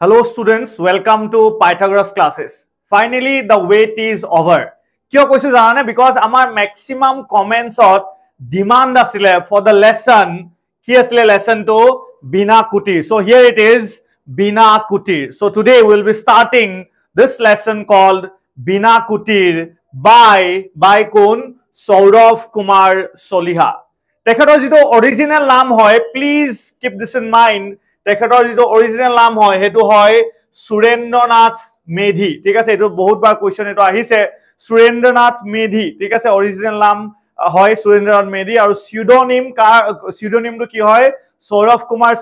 Hello students, welcome to Pythagoras classes. Finally, the wait is over. Kyo koisu janane because amar maximum comments on demand asile for the lesson. Ki asile lesson to Bina Kutir. So here it is, Bina Kutir. So today we will be starting this lesson called Bina Kutir by Kun Saurav Kumar Soliha. Tekhator jito original naam hoy, please keep this in mind. তেখেতৰ যিটো original নাম হয় হেতু হয় সুৰেন্দ্ৰনাথ মেধি ঠিক আছে এটো বহুত বাৰ কোৱেশ্চন এটো আহিছে সুৰেন্দ্ৰনাথ মেধি ঠিক আছে অৰিজিনাল নাম হয় সুৰেন্দ্ৰনাথ মেধি আৰু সিউডোনিমটো কি হয় Sourav Kumar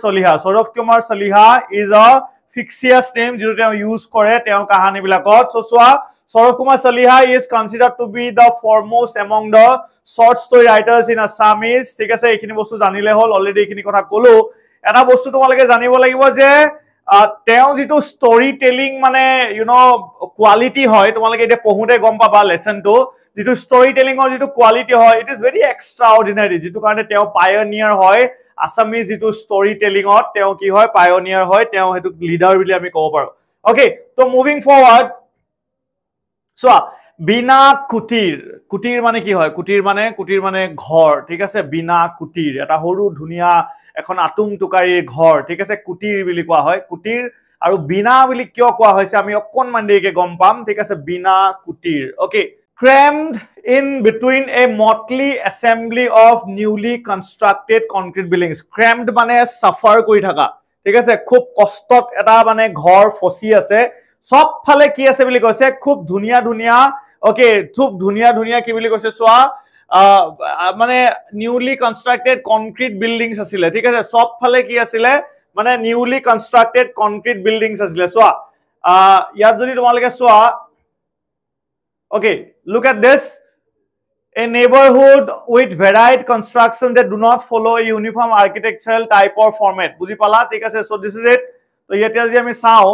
Saliha is a ফিক্সিয়াছ name যেটো তেওঁ ইউজ কৰে তেওঁ কাহানী বিলাকত সো সোৱা Saurav Kumar Saliha is considered to be the foremost among the short story writers in Assamese ঠিক আছে এইখিনি বস্তু জানিলে হল অলৰেডি এইখিনি কথা কলো এটা বস্তু তোমালকে জানিব লাগিব যে তেও যেটো ষ্টৰী টেলিং মানে ইউ নো কোৱালিটি হয় তোমালকে এটা পঢ়ুতে গম পাবা লেসনটো যেটো ষ্টৰী টেলিংৰ যেটো কোৱালিটি হয় it is very extra ordinary যেটো কাৰণে তেও পায়োনিয়াৰ হয় আসামি যেটো ষ্টৰী টেলিংত তেও কি হয় পায়োনিয়াৰ হয় তেও হেতু লিডাৰ বুলি আমি ক'ব পাৰো ওকে তো মুভিং ফৰৱাৰ্ড সো বিনা কুটিৰ মানে কি হয় কুটিৰ মানে ঘৰ ঠিক আছে বিনা কুটিৰ এটা সৰু ধুনিয়া এখন আতুম টুকাৰী ঘৰ ঠিক আছে কুটিৰ বুলি কোৱা হয় কুটিৰ আৰু বিনা বুলি কিয় কোৱা হৈছে আমি অকনমান দেৰিকে গম পাম ঠিক আছে বিনা কুটিৰ okay crammed in between a motley assembly of newly constructed concrete buildings crammed মানে suffer কৰি থাকা ঠিক আছে খুব কষ্টত এটা মানে ঘৰ ফসি আছে সব ফালে কি আছে বুলি কৈছে খুব ধুনিয়া ওকে খুব ধুনিয়া কি বুলি কৈছে সোয়া মানে নিউলি কনস্ট্রাক্টেড কনক্রিট বিল্ডিংস আছিলে ঠিক আছে সব ফালে কি আছিলে মানে নিউলি কনস্ট্রাক্টেড কনক্রিট বিল্ডিংস আছিলে সোয়া ইয়াত যদি তোমালকে সোয়া okay look at this a neighborhood with varied construction that do not follow a uniform architectural type or format বুজি পালা ঠিক আছে so this is it তো ইয়াতে আজি আমি চাও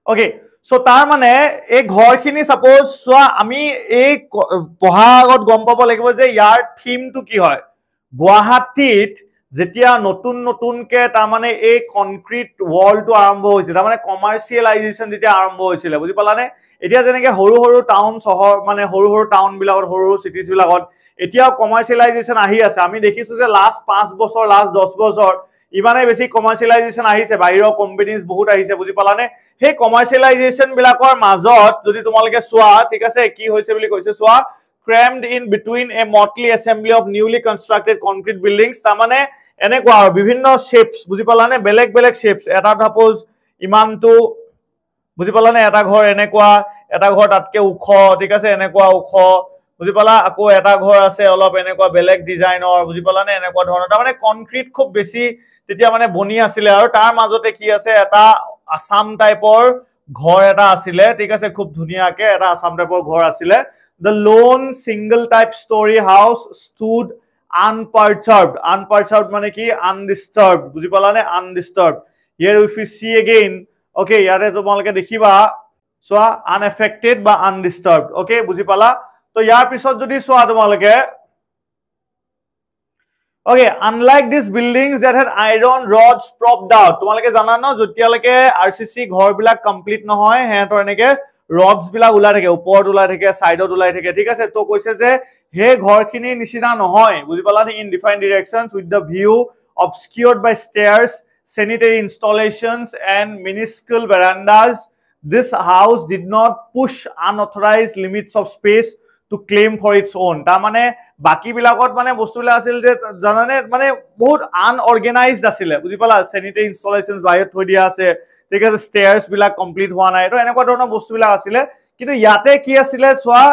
okay so tar mane ei ghor khini suppose so ami ei poha agot gom pabo lagibo je yar theme to ki hoy Guwahatit jetia notun ke ta mane ei concrete wall to arambho hoise ta mane commercialization jetia arambho hoisile buji pala ne etia jeneke horu town sohor mane horu town bilakot horu cities bilakot etia commercialization ahi ase ami dekhisu je last 5 bochor last 10 bochor ইমানে বেছি কমাৰ্শিয়ালাইজেশন আহিছে বাহিৰৰ companies বহুত আহিছে বুজি পালানে হে কমাৰ্শিয়ালাইজেশন বিলাকৰ মাজত যদি তোমালকে সোৱা ঠিক আছে কি হৈছে বুলি কৈছে সোৱা crammed in between a motley assembly of newly constructed concrete buildings তা মানে এনেকুৱা বিভিন্ন শেপস বুজি পালানে বেলেগ শেপস এটা সাপোজ ইমানটো বুজি পালানে এটা ঘৰ এনেকুৱা এটা ঘৰ তাতকে উখ ঠিক আছে এনেকুৱা উখ বুজি পালা আকৌ এটা ঘৰ আছে অলপ এনেকুৱা বেলেগ ডিজাইনৰ বুজি পালানে এনেকুৱা ধৰণৰ তা মানে কনক্ৰিট খুব বেছি তেতিয়া মানে বনি আছিল আৰু তাৰ মাজতে কি আছে এটা আসাম টাইপৰ ঘৰ এটা আছিল ঠিক আছে খুব ধুনিয়াকে এটা আসাম টাইপৰ ঘৰ আছিল the lone single type story house stood unperturbed মানে কি undisturbed বুজি পালানে undisturbed here if you see again okay ইয়াৰে তোমালকে দেখিবা so unaffected বা undisturbed okay বুজি পালা তো ইয়াৰ পিছত যদি সোৱা তোমালকে okay unlike these buildings that had iron rods propped out তোমালকে জানা ন জতিয়ালকে RCC ঘৰ বিলাক কমপ্লিট নহয় হেতৰ এনেকে rods বিলাক উলাই থাকে ওপৰত উলাই থাকে সাইডত উলাই থাকে ঠিক আছে তো কৈছে যে হে ঘৰখিনি নিচিনা নহয় বুজি পালা in defined directions with the view obscured by stairs sanitary installations and minuscule verandas this house did not push unauthorized limits of space to claim for its own ta mane baki bilakot mane bostula asil je janane mane bahut unorganized asile buji pala sanitary installations bahir thoi dia ase ঠিক আছে stairs bilak complete hoa nai to enekwa dhorona bostu bilak asile kintu yate ki asile soa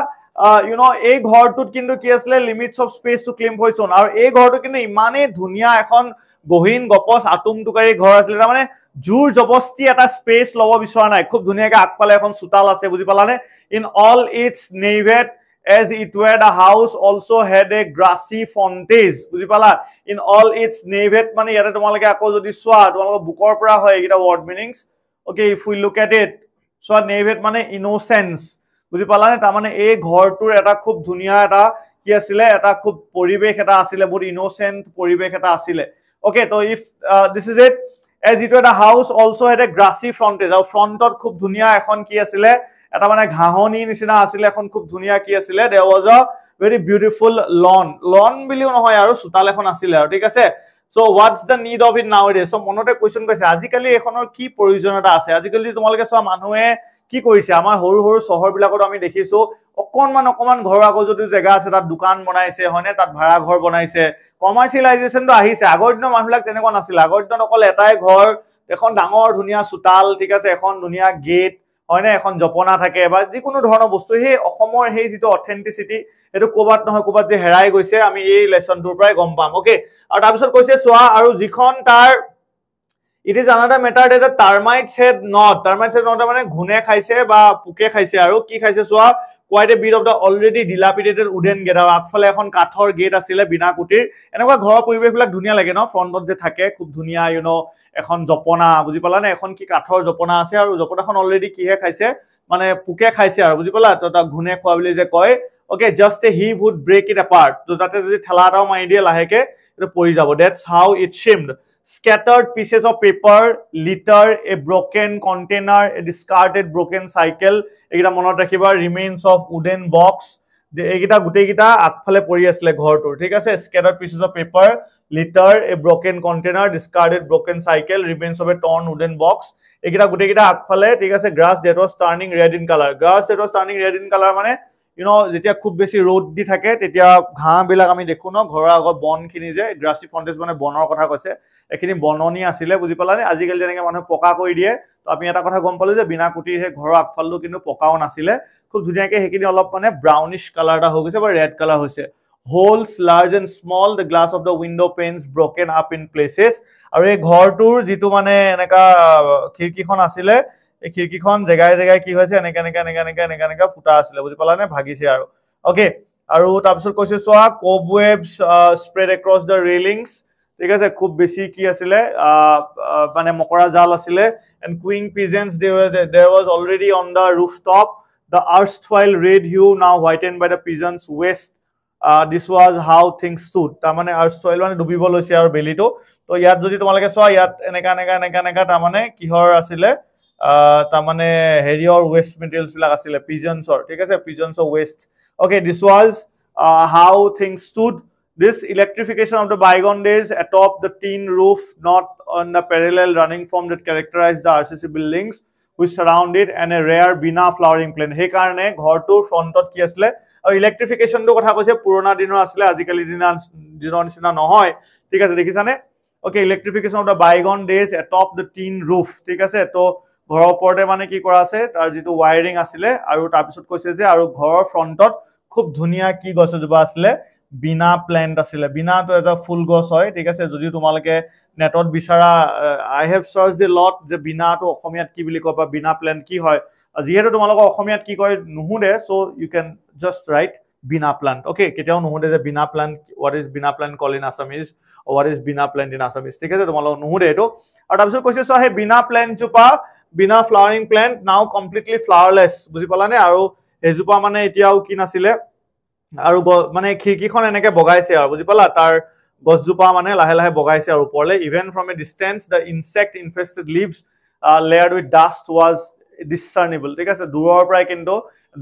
you know ei ghortut kintu ki asile limits of space to claim for its own aru ei ghortu kintu imane dhunia ekhon gohin gopos atum tukari ghor asile ta mane jur jobosti eta space lobo bisora nai khub dhunia ke akpale ekhon sutal ase buji pala ne in all its neighborhood as it were the house also had a grassy fontage বুজি পালা in all its neighborhood মানে ইয়াতে তোমালকে আকো যদি সোৱা তোমালক বুকৰ পৰা হয় এটা word meanings okay if we look at it so neighborhood মানে innocence বুজি পালা নে তা মানে এই ঘৰটোৰ এটা খুব ধুনিয়া এটা কি আছিল এটা খুব পৰিবেশ এটা আছিল বহুত innocent পৰিবেশ এটা আছিল okay so if this is it as it এটা house also had a grassy frontage আৰু ফ্ৰন্টত খুব ধুনীয়া এখন কি আছিলে এটা মানে ঘাঁহনি নিচিনা আছিলে এখন খুব ধুনীয়া কি আছিলে দেয়াৰ ৱাজ আ ভেৰি বিউটিফুল লন বুলিও নহয় আৰু চোতাল এখন আছিলে আৰু ঠিক আছে So what's the need of it nowadays? So মনতে কোৱেশ্চন কৈছে আজিকালি এখনৰ কি প্ৰয়োজনীয়তা আছে আজিকালি তোমালোকে সব মানুহে কি কৰিছে আমাৰ হৰু হৰু চহৰ বিলাকত আমি দেখিছো অকনমান ঘৰৰ আগত যদি জায়গা আছে তাত দোকান বনাইছে হয়নে তাত ভাড়া ঘৰ বনাইছে কমাৰ্চিয়েলাইজেশন তো আহিছে আগৰ দিনৰ মানুহবিলাক তেনেকুৱা নাছিল আগৰ দিনত অকল এটাই ঘৰ এখন ডাঙৰ ধুনীয়া চোতাল ঠিক আছে এখন ধুনীয়া গেট হয়নে এখন জপনা থাকে বা যিকোনো ধৰণৰ বস্তু হে অসমৰ হে যিটো অথেন্টিসিটি এটো কোবাত নহয় কোবাত যে হেৰাই গৈছে আমি এই লেসনটোৰ পৰাই গম পাম ওকে আৰু তাৰ পিছত কৈছে সোৱা আৰু যিখন তাৰ it is another matter that the termites had not মানে ঘুনে খাইছে বা পুকে খাইছে আৰু কি খাইছে সোৱা quite a bit of the already dilapidated wooden gate আৰু আগফালে এখন কাঠৰ গেট আছিলে বিনা কুটিৰ এনেকুৱা ঘৰৰ পৰিবেশবিলাক ধুনীয়া লাগে ন ফ্ৰন্টত যে থাকে খুব ধুনীয়া ইউ নো এখন জপনা বুজি পালা না এখন কি কাঠৰ জপনা আছে আৰু জপনাখন অলৰেডি কিহে খাইছে মানে পুকে খাইছে আৰু বুজি পালা তো তা ঘুনে খোৱা বুলি যে কয় okay just a he would break it apart তো তাতে যদি ঠেলাটাও মাৰি দিয়ে লাহেকে এটা পৰি যাব that's how it seemed scattered pieces of paper litter a broken container a discarded broken cycle egita monot rakhiba remains of wooden box egita gutei gita akphale pori asle ghor tor thik ase scattered pieces of paper litter a broken container discarded broken cycle remains of a torn wooden box egita gutei gita akphale thik ase grass that was turning red in color mane you know যেতিয়া খুব বেছি রোদ দি থাকে তেতিয়া ঘাঁ বিলাক আমি দেখো ন ঘৰৰ আগৰ বনখিনি যে গ্ৰাসি ফ্ৰন্টেজ মানে বনৰ কথা কৈছে এখিনি বননি আছিলে বুজি পালানে আজিকালি যেনেকে মানুহ পকা কৰি দিয়ে তো আমি এটা কথা গম পালো যে বিনা কুটিৰ হে ঘৰৰ আগফালটো কিন্তু পকাও নাছিলে খুব ধুনীয়াকে হেখিনি অলপ মানে ব্ৰাউনিশ কালাৰ এটা হৈ গৈছে বা ৰেড কালাৰ হৈছে holes large and small the glass of the window panes broken up in places আৰু এই ঘৰটোৰ যেটো মানে এনেকা খিৰকিখন আছিলে এই খিৰকিখন জায়গায় কি হৈছে এনেকা ফুটা আছিলে বুজি পালানে ভাগিছে আৰু ওকে আৰু তাৰপিছত কৈছে সোৱা cobwebs spread across the railings ঠিক আছে খুব বেছি কি আছিলে মানে মকৰা জাল আছিলে and queen pigeons there was already on the rooftop the erstwhile red hue now whitened by the pigeons waist this was how things stood ta mane erstwhile mane dubibo loise aru belito to yat jodi tomalake soa yat eneka ta mane kihor asile ta mane herior waste materials bilak asile pigeons or thik ase pigeons or waste okay this was how things stood this electrification of the bygone days atop the tin roof not on the parallel running form that characterized the RCC buildings which surround it and a rare bina flowering plant he karone ghor tur frontot ki asle আৰু ইলেক্ট্ৰিফিকেশন তো কথা কৈছে পুৰণা দিনৰ আসলে আজিকালি দিনৰ নিচিনা নহয় ঠিক আছে দেখিছানে okay electrification of the bygone days atop the tin roof ঠিক আছে তো ঘৰৰ ওপৰতে মানে কি কৰা আছে তাৰ যেটো ওয়্যাৰিং আছিলে আৰু তাৰ পিছত কৈছে যে আৰু ঘৰৰ ফ্ৰন্টত খুব ধুনীয়া কি গছ জবা আছিলে বিনা প্ল্যান্ট আছিলে বিনা তো এটা ফুল গছ হয় ঠিক আছে যদি তোমালকে নেটত বিচাৰা I have searched a lot যে বিনা তো অসমীয়াত কি বুলি কবা বিনা প্ল্যান্ট কি হয় যিহেতু তোমালোকৰ অসমীয়াত কি কয় নুহুদে so you can just write bina plant okay কেতিয়াও নুহুদে যে bina plant what is bina plant called in Assamese or what is bina plant in Assamese ঠিক আছে তোমালোক নুহুদে এটো আৰু তাৰপিছত কৈছে সো হে bina plant জোপা bina flowering plant now completely flowerless বুজি পালানে আৰু এজোপা মানে এতিয়াও কি নাছিলে আৰু মানে খিৰকিখন এনেকে বগাইছে আৰু বুজি পালা তাৰ গছজোপা মানে লাহে লাহে বগাইছে আৰু ওপৰলে even from a distance the insect infested leaves layered with dust was discernible ঠিক আছে দূৰৰ পৰাই কিন্তু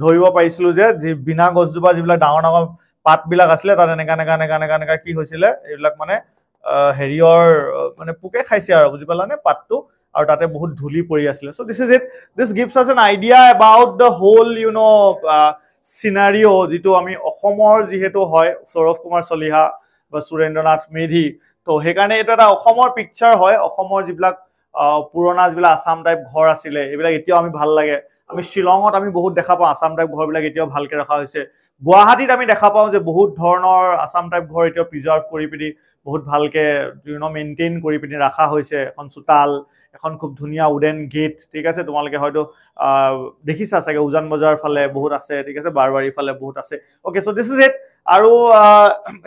ধৰিব পাইছিলো যে বিনা গছজোপা যিবিলাক ডাঙৰ ডাঙৰ পাত বিলাক আছিল তাত এনেকা কি হৈছিল এইবিলাক মানে হেৰিয়ৰ মানে পুকে খাইছে আৰু বুজি পালানে পাতটো আৰু তাতে বহুত ধুলি পৰি আছিল so this is it this gives us an idea about the whole you know scenario যেটো আমি অসমৰ যেহেতু হয় সৌৰভ কুমাৰ চলিহা বা সুৰেন্দ্ৰনাথ মেধি তো হেকাৰণে এটা অসমৰ পিকচাৰ হয় অসমৰ যিবিলাক পুৰণা যিবিলাক আসাম টাইপ ঘৰ আছিল এইবিলাক এতিয়াও আমি ভাল লাগে আমি শিলঙত আমি বহুত দেখা পাওঁ আসাম টাইপ ঘৰবিলাক এতিয়াও ভালকে ৰাখা হৈছে গুৱাহাটীত আমি দেখা পাওঁ যে বহুত ধৰণৰ আসাম টাইপ ঘৰ এতিয়াও প্ৰিজাৰ্ভ কৰি পিনি বহুত ভালকে ইউ নো মেইনটেইন কৰি পিনি ৰাখা হৈছে এখন চোতাল এখন খুব ধুনীয়া উডেন গেট ঠিক আছে তোমালকে হয়তো দেখিছা চাগে উজান বজাৰ ফালে বহুত আছে ঠিক আছে বাৰবাৰী ফালে বহুত আছে okay so this is it আৰু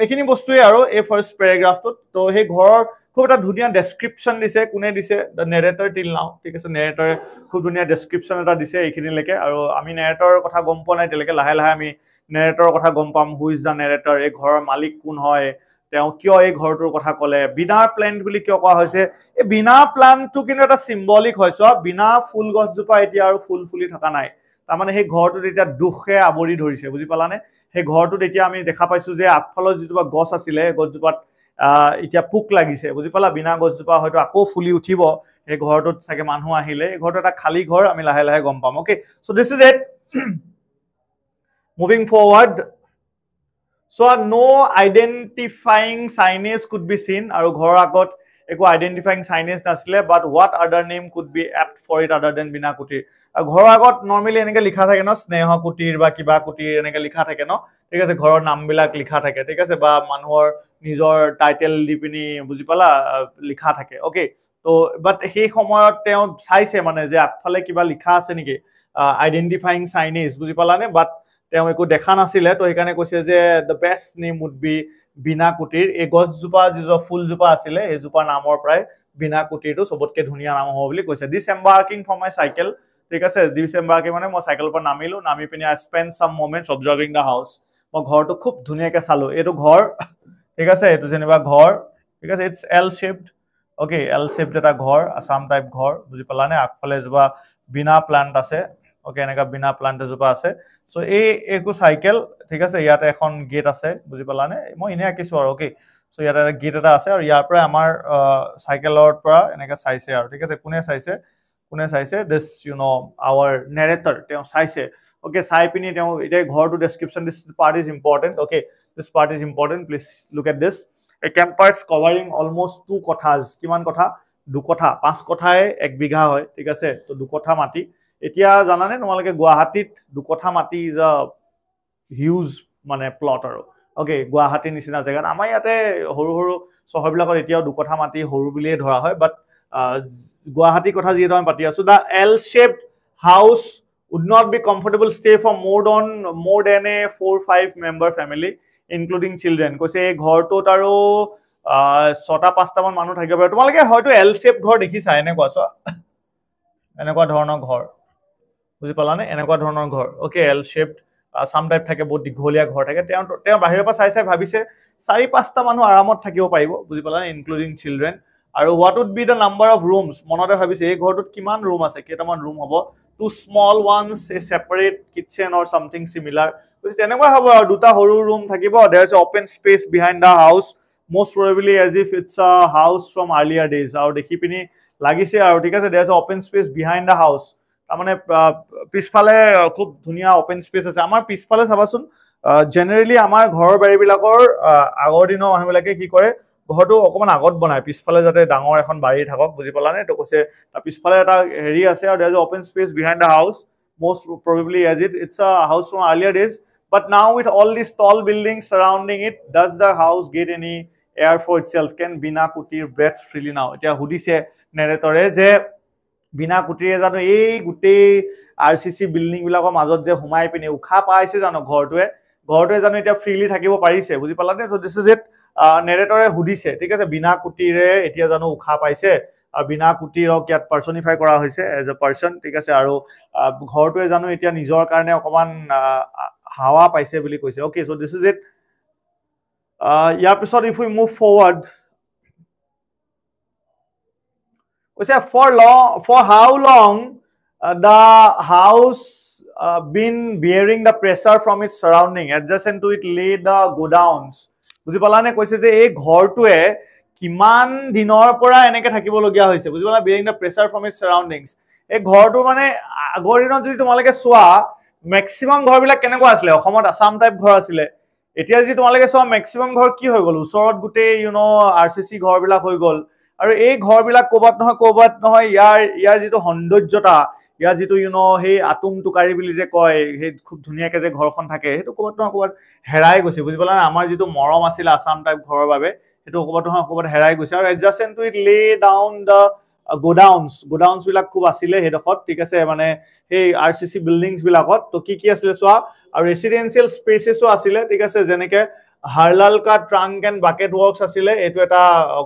এখিনি বস্তুই আৰু এই ফাৰ্স্ট প্যাৰাগ্ৰাফটো তো হে ঘৰৰ খুব এটা ধুনীয়া ডেসক্ৰিপচন দিছে কোনে দিছে দ্য নেৰেটৰ টিল নাও ঠিক আছে নেৰেটৰে খুব ধুনীয়া ডেসক্ৰিপচন এটা দিছে এইখিনি লেকে আৰু আমি নেৰেটৰৰ কথা গম পোৱা নাই তেলেকে লাহে লাহে আমি নেৰেটৰৰ কথা গম পাম হু ইজ দ্য নেৰেটৰ এই ঘৰৰ মালিক কোন হয় তেওঁ কিয় এই ঘৰটোৰ কথা ক'লে বিনা প্ল্যান্ট বুলি কিয় কোৱা হৈছে এই বিনা প্ল্যান্টটো কিন্তু এটা সিম্বলিক হয় সো বিনা ফুল গছজোপা এতিয়া আৰু ফুল ফুলি থকা নাই তাৰ মানে সেই ঘৰটোত এতিয়া দুখে আবৰি ধৰিছে বুজি পালানে সেই ঘৰটোত এতিয়া আমি দেখা পাইছো যে আগফালৰ যিজোপা গছ আছিলে গছজোপাত এতিয়া পোক লাগিছে বুজি পালা বিনা গছজোপা হয়তো আকৌ ফুলি উঠিব এই ঘৰটোত চাগে মানুহ আহিলে এই ঘৰটো এটা খালি ঘৰ আমি লাহে লাহে গম পাম okay so this is it moving forward so no identifying signage could be seen aru ghor agot eko identifying signage nasile but what other name could be apt for it other than bina kutir ghor agot normally enike likha thake no sneha kutir ba kiba kutir enike likha thake no thik ase ghoror naam bilak likha thake thik ase ba manuhor nijor title dipini buji pala likha thake okay to but he সময়ত তেওঁ চাইছে মানে যে আগফালে কিবা লিখা আছে নেকি identifying signage বুজি পালানে but তেওঁ একো দেখা নাছিলে তো এখানে কৈছে যে the best name would be বিনা কুটিৰ এই গছজোপা যিজো ফুলজোপা আছিলে এই জোপা নামৰ প্ৰায় বিনা কুটিৰটো সবতকে ধুনিয়া নাম হ'ব বুলি কৈছে disembarking from my cycle ঠিক আছে disembarking মানে মই সাইকেল পৰা নামিলো নামি পিনি I spent some moments observing the house মই ঘৰটো খুব ধুনিয়াকে চালো এটো ঘৰ ঠিক আছে এটো যেনিবা ঘৰ ঠিক আছে it's L shaped okay L shaped এটা ঘৰ আসাম টাইপ ঘৰ বুজি পালানে আগফালে জবা বিনা প্লান্ট আছে ওকে এনেকা বিনা প্লান্ট জোপা আছে সো এই একো সাইকেল ঠিক আছে ইয়াতে এখন গেট আছে বুজি পালানে মই ইনে আকিছো আৰু ওকে সো ইয়াতে এটা গেট এটা আছে আৰু ইয়াৰ পৰা আমাৰ সাইকেলৰ পৰা এনেকা চাইছে আৰু ঠিক আছে কোনে চাইছে this you know our narrator তেওঁ চাইছে ওকে চাই পিনি তেওঁ এটা ঘৰটো description this part is important okay this part is important please look at this a campus covering almost 2 kothas কিমান কথা 2 কথা 5 কথায় 1 বিঘা হয় ঠিক আছে তো 2 কথা মাটি এতিয়া জানানে তোমালকে গুৱাহাটীত 2 কথা মাটি ইজ আ হিউজ মানে প্লট আৰু ওকে গুৱাহাটী নিচিনা জায়গা আমাৰ ইয়াতে হৰু হৰু চহৰবিলাকৰ এতিয়াও 2 কথা মাটি হৰু বুলিয়ে ধৰা হয় বাট গুৱাহাটী কথা যিটো আমি পাতি আছো দা L shaped house would not be comfortable stay for more than a 4-5 member family including children কৈছে এই ঘৰটোত আৰু 6টা 5টা মান মানুহ থাকিব পাৰে তোমালকে হয়তো L shaped ঘৰ দেখিছা এনে কোৱাছো এনেকুৱা ধৰণৰ ঘৰ বুজি পালানে এনেকুৱা ধৰণৰ ঘৰ ওকে L shaped সাম টাইপ থাকে বহুত দিঘলীয়া ঘৰ থাকে তেওঁ বাহিৰৰ পৰা চাই ভাবিছে 4-5টা মানুহ আৰামত থাকিব পাৰিব বুজি পালানে ইনক্লুডিং চিলড্ৰেন আৰু what would be the number of rooms মনতে ভাবিছে এই ঘৰটোত কিমান ৰুম আছে কেইটামান ৰুম হ'ব two small ones a separate kitchen or something similar বুজি তেনেকুৱা হ'ব আৰু দুটা সৰু ৰুম থাকিব there is open space behind the house most probably as if it's a house from earlier days আৰু দেখি পিনি লাগিছে আৰু ঠিক আছে there is open space behind the house মানে পিছফালে খুব ধুনিয়া ওপেন স্পেস আছে আমাৰ পিছফালে চাবাচোন জেনাৰেলি আমাৰ ঘৰৰ বাৰীবিলাকৰ আগৰ দিনৰ মানুহবিলাকে কি কৰে ঘৰটো অকমান আগত বনায় পিছফালে যাতে ডাঙৰ এখন বাৰী থাকক বুজি পালানে তো কৈছে পিছফালে এটা হেৰি আছে আৰু there is open space behind the house most probably as it's a house from earlier days but now with all these tall buildings surrounding it does the house get any air for itself can bina kutir breathe freely now এতিয়া হুদিছে নেৰেটৰে যে বিনা কুটিৰে জানো এই গুটে আৰসিসি building বিলাকৰ মাজত যে হুমাই পিনে উখা পাইছে জানো ঘৰটোৱে জানো এটা ফ্ৰীলি থাকিব পাৰিছে বুজি পালানে সো দিস ইজ ইট নেৰেটৰে হুদিছে ঠিক আছে বিনা কুটিৰে এতিয়া জানো উখা পাইছে বিনা কুটিৰক ইয়াত পাৰ্সনিফাই কৰা হৈছে এজ এ পাৰ্সন ঠিক আছে আৰু ঘৰটোৱে জানো এতিয়া নিজৰ কাৰণে অকমান হাৱা পাইছে বুলি কৈছে okay so this is it ইয়াৰ পিছত if we move forward for how long the house been bearing the pressure from its surrounding adjacent to it lay the godowns বুজি পালানে কৈছে যে এই ঘৰটোৱে কিমান দিনৰ পৰা এনেকে থাকিব লগিয়া হৈছে বুজি পালা bearing the pressure from its surroundings এই ঘৰটো মানে আগৰ দিনত যদি তোমালকে সোৱা ম্যাক্সিমাম ঘৰবিলাক কেনেকুৱা আছিল অসমত আসাম টাইপ ঘৰ আছিল এতিয়া যদি তোমালকে সোৱা ম্যাক্সিমাম ঘৰ কি হৈ গল ওচৰত গুটে আৰসিসি ঘৰবিলাক হৈ গল আৰু এই ঘৰবিলাক কোবাত নহয় ইয়াৰ যিটো সৌন্দৰ্যতা ইয়াৰ যিটো হেই আতুম টুকাৰি বুলি যে কয় হে খুব ধুনিয়াকে যে ঘৰখন থাকে হেতু কোবাত হেৰাই গৈছে বুজি পালা আমাৰ যিটো মৰম আছিল আসাম টাইপ ঘৰৰ বাবে হেতু কোবাত হেৰাই গৈছে আৰু adjacent to it lay down the godowns বিলাক খুব আছিল হেদখত ঠিক আছে মানে এই আৰসিসি বিল্ডিংছ বিলাকত তো কি আছিল সোৱা আৰু ৰেসিডেন্সিয়েল স্পেসেসও আছিল ঠিক আছে যেনেকে হাৰলাল কা ট্ৰাংক এণ্ড বাকেট ওয়াৰ্কস আছিলে এটো এটা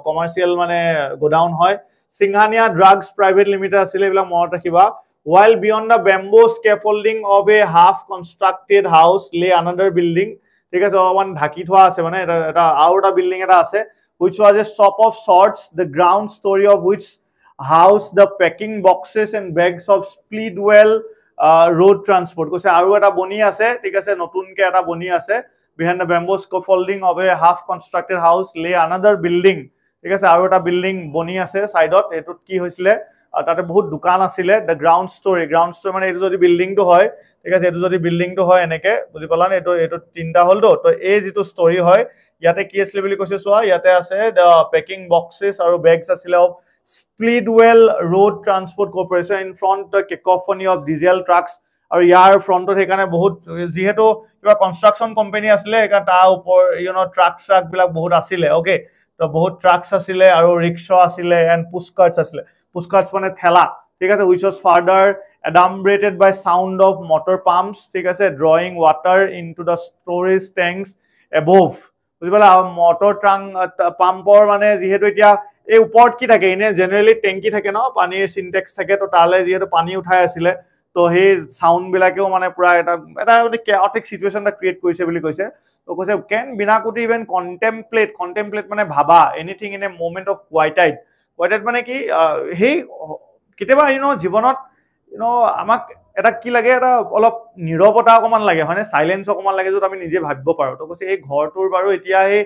কমাৰ্শিয়াল মানে গোডাউন হয় সিংহানিয়া ড্ৰাগছ প্ৰাইভেট লিমিটেড আছিলে এবিলা মনত ৰাখিবা while beyond the bamboo scaffolding of a half constructed house lay another building ঠিক আছে অকমান ঢাকি থোৱা আছে মানে এটা আৰু এটা বিল্ডিং এটা আছে which was a shop of sorts the ground story of which house the packing boxes and bags of Speedwell road transport কৈছে আৰু এটা বনি আছে ঠিক আছে নতুনকে এটা বনি আছে behind the bamboo scaffolding of a half constructed house lay another building ঠিক আছে আৰু এটা বিল্ডিং বনি আছে সাইডত এটুত কি হৈছিলে তাতে বহুত দোকান আছিল দ্য গ্ৰাউণ্ড ষ্টৰী মানে এটো যদি বিল্ডিং টো হয় ঠিক আছে এটো যদি বিল্ডিং টো হয় এনেকে বুজি পালা নে এটো তিনটা হল তো এই যেটো ষ্টৰী হয় ইয়াতে কি আছিল বুলি কৈছে সোয়া ইয়াতে আছে দ্য পেকিং বক্সেস আৰু বেগস আছিল of Speedwell Road Transport Corporation in front the cacophony of diesel trucks আৰু ইয়াৰ ফ্ৰন্টত হেকানে বহুত যেহেতু কিবা কনস্ট্ৰাকশন কোম্পানী আছিল একা তা উপৰ ট্ৰাক বিলাক বহুত আছিল ওকে তো বহুত ট্ৰাকস আছিল আৰু ৰিক্সা আছিল এন্ড পুষ্কাৰ্টস আছিল পুষ্কাৰ্টস মানে ঠেলা ঠিক আছে which was further adumbrated by sound of motor pumps ঠিক আছে drawing water into the storage tanks above বুজি পালা মোটৰ ট্ৰাং পাম্পৰ মানে যেহেতু এতিয়া এই উপৰত কি থাকে এনে জেনাৰেলি ট্যাঙ্কি থাকে ন পানীৰ সিনটেক্স থাকে তো তালে যেহেতু পানী উঠাই আছিল তো সেই সাউন্ড বিলাকেও মানে পুৰা এটা chaotic situation এটা ক্ৰিয়েট কৰিছে বুলি কৈছে তো কৈছে can Binakoti even contemplate মানে ভাবা anything in a moment of quiet মানে কি হে কেতিয়াবা জীৱনত আমাক এটা কি লাগে এটা অলপ নীৰৱতা অকমান লাগে হয়নে সাইলেন্স অকমান লাগে যত আমি নিজে ভাবিব পাৰো তো কৈছে এই ঘৰটোৰ বাৰু এতিয়া এই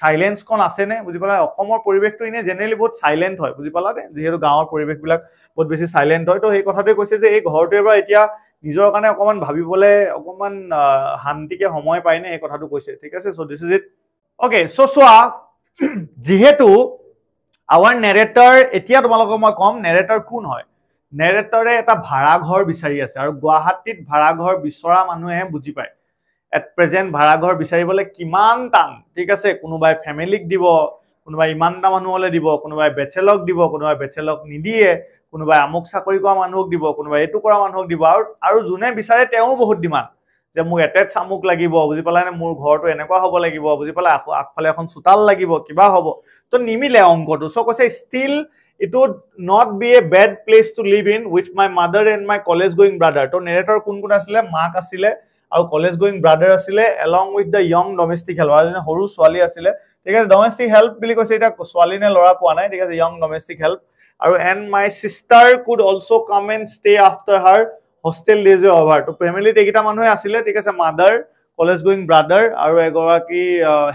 সাইলেন্স কোন আছে নে বুজি পালা অসমৰ পৰিবেশটো ইনে জেনাৰেলি বহুত সাইলেন্ট হয় বুজি পালা নে যেহেতু গাঁৱৰ পৰিবেশ বিলাক বহুত বেছি সাইলেন্ট হয় তো এই কথাটোৱে কৈছে যে এই ঘৰটোৰ পৰা এতিয়া নিজৰ কাৰণে অকমান ভাবিবলে অকমান শান্তিকে সময় পায় নে এই কথাটো কৈছে ঠিক আছে so this is it okay so সোয়া যেহেতু our narrator এতিয়া তোমালোকক মই কম narrator কোন হয় narratorে এটা ভাড়া ঘৰ বিচাৰি আছে আৰু গুৱাহাটীত ভাড়া ঘৰ বিচৰা মানুহে বুজি পায় at present ভাড়া ঘৰ বিচাৰিবলে কিমান টান ঠিক আছে কোনোবাই ফ্যামিলিক দিব কোনোবাই ইমানটা মানুহলে দিব কোনোবাই বেচেলক দিব কোনোবাই বেচেলক নিদিয়ে কোনোবাই আমুক চাকৰি কৰা মানুহক দিব কোনোবাই এটো কৰা মানুহক দিব আৰু যোনে বিচাৰে তেওঁ বহুত ডিমান্ড যে মোক এটেচ আমুক লাগিব বুজি পালা নে মোৰ ঘৰটো এনেকুৱা হ'ব লাগিব বুজি পালা আগফালে এখন চুতাল লাগিব কিবা হ'ব তো নিমিলে অংকটো সো কৈছে still it would not be a bad place to live in with my mother and my college going brother to narrator কোন কোন আছিল মাক আছিল আৰু college going brother আছিল along with the young domestic help আৰু হৰু ছোৱালী আছিল ঠিক আছে domestic help বুলি কৈছে এটা ছোৱালী নে লৰা কোৱা নাই ঠিক আছে young domestic help আৰু and my sister could also come and stay after her hostel days over to family তেকিটা মানুহে আছিল ঠিক আছে mother college going brother আৰু এগৰাকী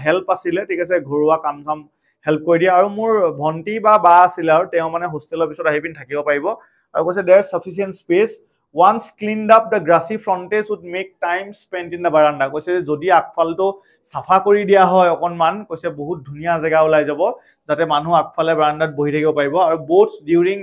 help আছিল ঠিক আছে ঘৰুৱা কাম কাম হেল্প কৰি দিয়া আৰু মোৰ ভন্টি বা আছিল আৰু তেওঁ মানে হোস্টেলৰ পিছত আহি পিন থাকিব পাৰিব আৰু কৈছে there is sufficient space once cleaned up the grassy frontage would make time spent in the veranda কৈছে যদি আগফালটো সাফা কৰি দিয়া হয় অকনমান কৈছে বহুত ধুনিয়া জায়গা ওলাই যাব যাতে মানুহ আগফালে বাৰান্দাত বহি থাকিব পাৰিব আৰু both during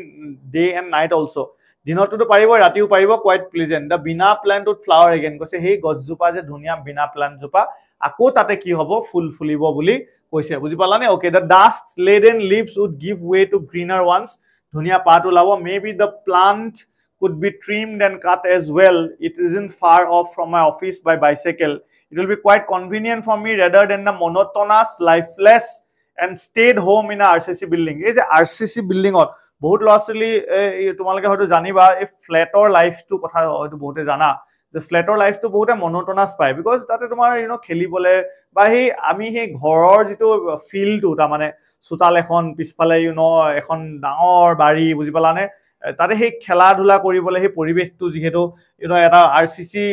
day and night also দিনতো পাৰিব ৰাতিও পাৰিব quite pleasant the bina plant would flower again কৈছে সেই গছজোপা যে ধুনিয়া bina plant জোপা আকৌ তাতে কি হ'ব ফুল ফুলিব বুলি কৈছে বুজি পালা নে okay the dust laden leaves would give way to greener ones ধুনিয়া পাত ওলাব maybe the plant could be trimmed and cut as well it isn't far off from my office by bicycle it will be quite convenient for me rather than the monotonous lifeless and stayed home in a RCC building এই যে RCC building ত বহুত লছলি তোমালকে হয়তো জানিবা এই ফ্ল্যাটৰ লাইফটো কথা হয়তো বহুতে জানা যে ফ্ল্যাটৰ লাইফটো বহুতে মনোটোনাস পায় বিকজ তাতে তোমাৰ খেলিবলে বা সেই আমি সেই ঘৰৰ যেটো ফিলটো তা মানে সুতাল এখন পিছফালে এখন ডাঙৰ বাড়ি বুজি পালানে তাতে সেই খেলা ধুলা কৰিবলে সেই পৰিবেশটো যেহেতু এটা আৰসিসি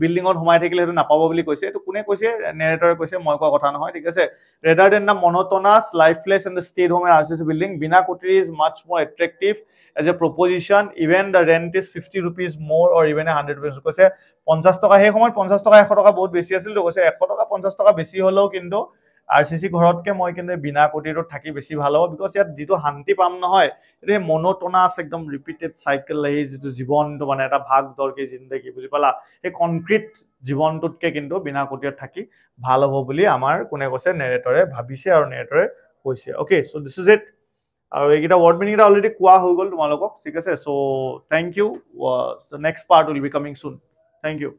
বিল্ডিংত হোমাই থাকিলে হেতু নাপাব বুলি কৈছে এটো কোনে কৈছে নেৰেটৰে কৈছে মই কোৱা কথা নহয় ঠিক আছে rather than the monotonous lifeless and the stayed home RCC building Binakoti is much more attractive as a proposition even the rent is 50 rupees more or even 100 rupees কৈছে 50 টকা সেই সময় 50 টকা 100 টকা বহুত বেছি আছিল তো কৈছে 100 টকা 50 টকা বেছি হলেও কিন্তু আরসিসি ঘৰতকে মই কিন্তু বিনাকটিটো থাকি বেছি ভাল হ'ব বিকজ ইয়াত যেটো শান্তি পাম নহয় এ মনোটোনাস একদম ৰিপিটেড সাইকেল এই যেটো জীৱনটো মানে এটা ভাগ দৰকে জিন্দগী বুজি পালা এই কনক্ৰিট জীৱনটোতকে কিন্তু বিনাকটিত থাকি ভাল হ'ব বুলি আমাৰ কোনে কৈছে নেৰেটৰে ভাবিছে আৰু নেৰেটৰে কৈছে okay so this is it আৰু এইটা ওয়াৰ্ড মিনিং এটা অলৰেডি কোৱা হৈ গল তোমালোকক ঠিক আছে so thank you the next part will be coming soon thank you